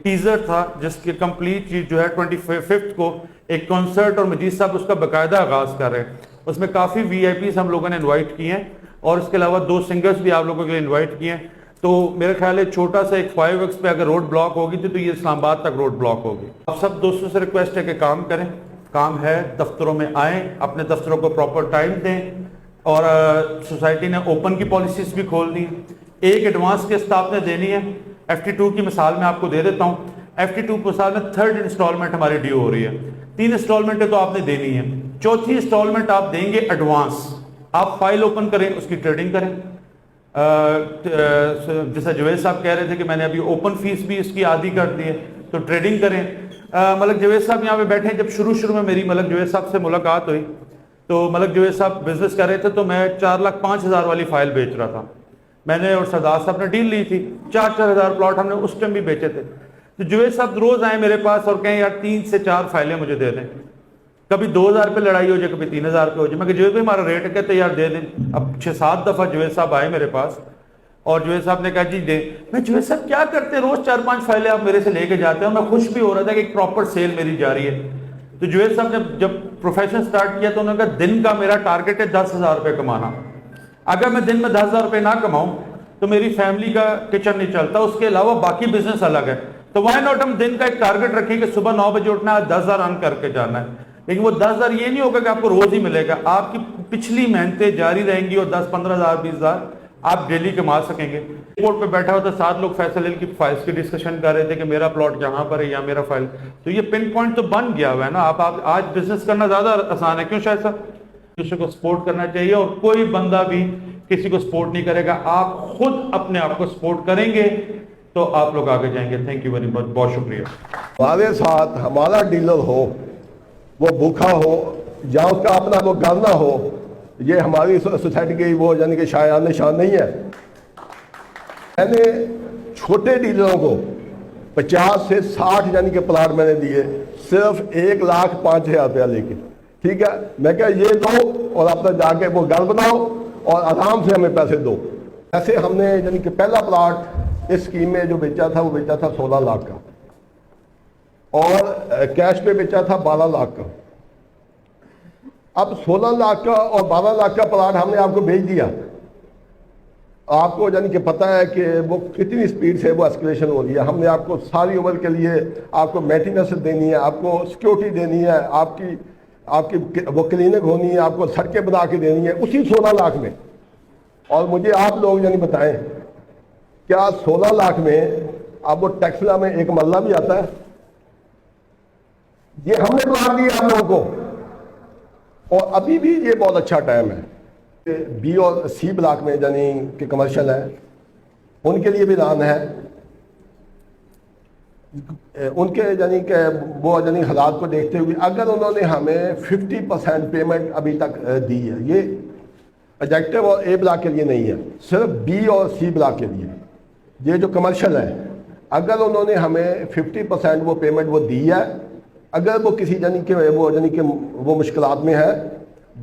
Teaser تھا جس کی کمپلیٹ چیز جو ہے 25 کو ایک کنسرٹ اور مجید صاحب اس کا باقاعدہ آغاز کر رہے ہیں. اس میں کافی وی آئی پیز ہم لوگوں نے انوائٹ کیے ہیں اور اس کے علاوہ 2 سنگرز بھی آپ لوگوں کے لیے انوائٹ کیے ہیں. تو میرے خیال ہے چھوٹا سا ایک 5X پہ اگر روڈ بلاک ہوگی تو یہ اسلام آباد تک روڈ بلاک ہوگی. آپ سب دوستوں سے ریکویسٹ ہے کہ کام کریں. کام ہے, دفتروں میں آئیں, اپنے دفتروں کو پراپر ٹائم دیں, اور سوسائٹی نے اوپن کی پالیسیز بھی کھول دی. ایک ایڈوانس قسط آپ نے دینی ہے. FT2 کی مثال میں آپ کو دے دیتا ہوں. FT2 مثال میں 3rd انسٹالمنٹ ہماری ڈیو ہو رہی ہے. 3 انسٹالمنٹیں تو آپ نے دینی ہے. 4تھی انسٹالمنٹ آپ دیں گے ایڈوانس. آپ فائل اوپن کریں, اس کی ٹریڈنگ کریں. جیسا جوید صاحب کہہ رہے تھے کہ میں نے ابھی اوپن فیس بھی اس کی عادی کر دی ہے, تو ٹریڈنگ کریں. ملک جوید صاحب یہاں پہ بیٹھے. جب شروع میں میری ملک جوید صاحب سے ملاقات ہوئی تو ملک جوید صاحب بزنس کر رہے تھے, تو میں 4,05,000 والی فائل بیچ رہا تھا. میں نے اور سردار صاحب نے ڈیل لی تھی, 4,000 پلاٹ ہم نے اس ٹائم بھی بیچے تھے. تو جوید صاحب روز آئے میرے پاس اور کہیں یار 3 سے 4 فائلیں مجھے دے دیں. کبھی 2,000 پہ لڑائی ہو جائے, کبھی 3,000 پہ ہو جائے. میں کہ جوید بھائی ہمارا ریٹ ہے, کہتے یار دے دیں. اب 6-7 دفعہ جوید صاحب آئے میرے پاس اور جوید صاحب نے کہا جی دے. میں جوید صاحب کیا کرتے ہیں, روز 4-5 فائلیں آپ میرے سے لے کے جاتے ہیں. اور میں خوش بھی ہو رہا تھا کہ ایک پراپر سیل میری جاری ہے. تو جوید صاحب نے جب پروفیشن سٹارٹ کیا تو انہوں نے کہا دن کا میرا ٹارگٹ ہے 10,000 روپے کمانا. اگر میں دن میں 10,000 روپے نہ کماؤں تو میری فیملی کا کچن نہیں چلتا. اس کے علاوہ باقی بزنس الگ ہے. تو وائی ناٹ ہم دن کا ایک ٹارگٹ رکھیں کہ صبح 9 بجے اٹھنا ہے, 10,000 ارن کر کے جانا ہے. لیکن وہ 10,000 یہ نہیں ہوگا کہ آپ کو روز ہی ملے گا. آپ کی پچھلی محنتیں جاری رہیں گی اور 10-15,000 20,000 آپ ڈیلی کما سکیں گے. ایئرپورٹ پہ بیٹھا ہوا تھا, 7 لوگ فیصل ہل کی فائلز کی ڈسکشن کر رہے تھے کہ میرا پلاٹ یہاں پر ہے یا میرا فائل. تو یہ پن پوائنٹ تو بن گیا ہوا ہے نا. آپ آج بزنس کرنا زیادہ آسان ہے. کیوں شاید صاحب؟ کسی کو سپورٹ کرنا چاہیے, اور کوئی بندہ بھی کسی کو سپورٹ نہیں کرے گا. آپ خود اپنے آپ کو سپورٹ کریں گے تو آپ لوگ آگے جائیں گے. تھینک یو ویری مچ, بہت شکریہ. ہمارے ساتھ ہمارا ڈیلر ہو, وہ بھوکا ہو, جہاں اس کا اپنا وہ گھر نہ ہو, یہ ہماری سوسائٹی کی وہ یعنی کہ شایان شان نہیں ہے. میں نے چھوٹے ڈیلروں کو 50 سے 60 یعنی کہ پلاٹ میں نے دیے, صرف 1,05,000 روپیہ لے کے. ٹھیک ہے, میں کہا یہ دو اور اپنا جا کے وہ گھر بناؤ اور آرام سے ہمیں پیسے دو. ایسے ہم نے یعنی کہ پہلا پلاٹ اس اسکیم میں جو بیچا تھا وہ بیچا تھا 16 لاکھ کا, اور کیش پہ بیچا تھا 12 لاکھ کا. اب 16 لاکھ کا اور 12 لاکھ کا پلاٹ ہم نے آپ کو بیچ دیا. آپ کو یعنی کہ پتہ ہے کہ وہ کتنی سپیڈ سے وہ اسکلیشن ہو رہی ہے. ہم نے آپ کو ساری عمر کے لیے آپ کو مینٹیننس دینی ہے, آپ کو سیکیورٹی دینی ہے, آپ کی وہ کلینک ہونی ہے, آپ کو سڑکیں بنا کے دینی ہے اسی 16 لاکھ میں. اور مجھے آپ لوگ یعنی بتائیں کیا 16 لاکھ میں اب وہ ٹیکسلا میں ایک مرلہ بھی آتا ہے؟ یہ ہم نے پلاٹ دیا آپ لوگوں کو, اور ابھی بھی یہ بہت اچھا ٹائم ہے. بی اور سی بلاک میں یعنی کہ کمرشل ہے, ان کے لیے بھی اعلان ہے. ان کے یعنی کہ وہ یعنی حالات کو دیکھتے ہوئے اگر انہوں نے ہمیں 50% پیمنٹ ابھی تک دی ہے, یہ ایڈجیکٹو اور اے بلاک کے لیے نہیں ہے, صرف بی اور سی بلاک کے لیے. یہ جو کمرشل ہے, اگر انہوں نے ہمیں 50% وہ پیمنٹ وہ دی ہے, اگر وہ کسی یعنی کہ وہ مشکلات میں ہے,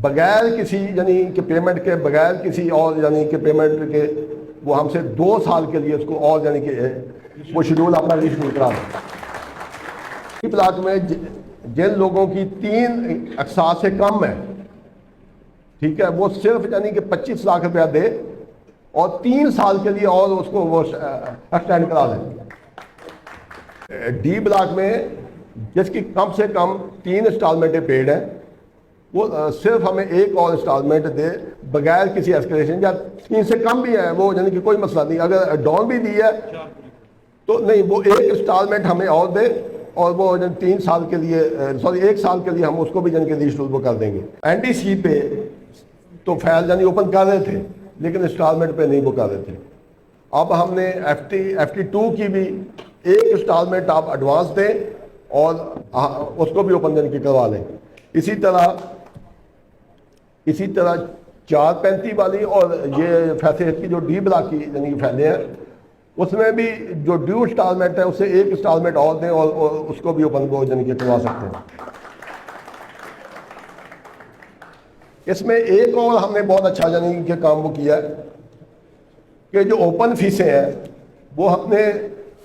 بغیر کسی یعنی کہ پیمنٹ کے, بغیر کسی اور یعنی کہ پیمنٹ کے, وہ ہم سے 2 سال کے لیے اس کو اور یعنی کہ وہ شیڈول اپنا ری شیڈول کرا دیں. بلاک میں جن لوگوں کی 3 اقساط سے کم ہے, ٹھیک ہے, وہ صرف یعنی کہ 25 لاکھ روپیہ دے اور 3 سال کے لیے اور اس کو وہ ایکسٹینڈ کرا دیں. ڈی بلاک میں جس کی کم سے کم 3 انسٹالمنٹیں پیڈ ہیں, وہ صرف ہمیں ایک اور انسٹالمنٹ دے بغیر کسی ایسکلیشن, یا 3 سے کم بھی ہے وہ یعنی کہ کوئی مسئلہ نہیں. اگر ڈاؤن بھی دی ہے تو نہیں, وہ ایک انسٹالمنٹ ہمیں اور دے, اور وہ 3 سال کے لیے 1 سال کے لیے ہم اس کو بھی یعنی کہ ریشیڈول کر دیں گے. این ڈی سی پہ تو فائل یعنی اوپن کر رہے تھے لیکن انسٹالمنٹ پہ نہیں وہ کر رہے تھے. اب ہم نے FT2 کی بھی ایک انسٹالمنٹ آپ ایڈوانس دیں اور اس کو بھی اوپن یعنی کہ کروا لیں. اسی طرح 435 والی اور یہ فیصلے کی جو ڈی بلاک کی یعنی پھیلے ہیں, اس میں بھی جو ڈیو انسٹالمنٹ ہے اسے ایک انسٹالمنٹ اور دیں اور اس کو بھی اوپن کو یعنی کہ کروا سکتے ہیں. اس میں ایک اور ہم نے بہت اچھا یعنی کہ کام وہ کیا ہے کہ جو اوپن فیسیں ہیں وہ ہم نے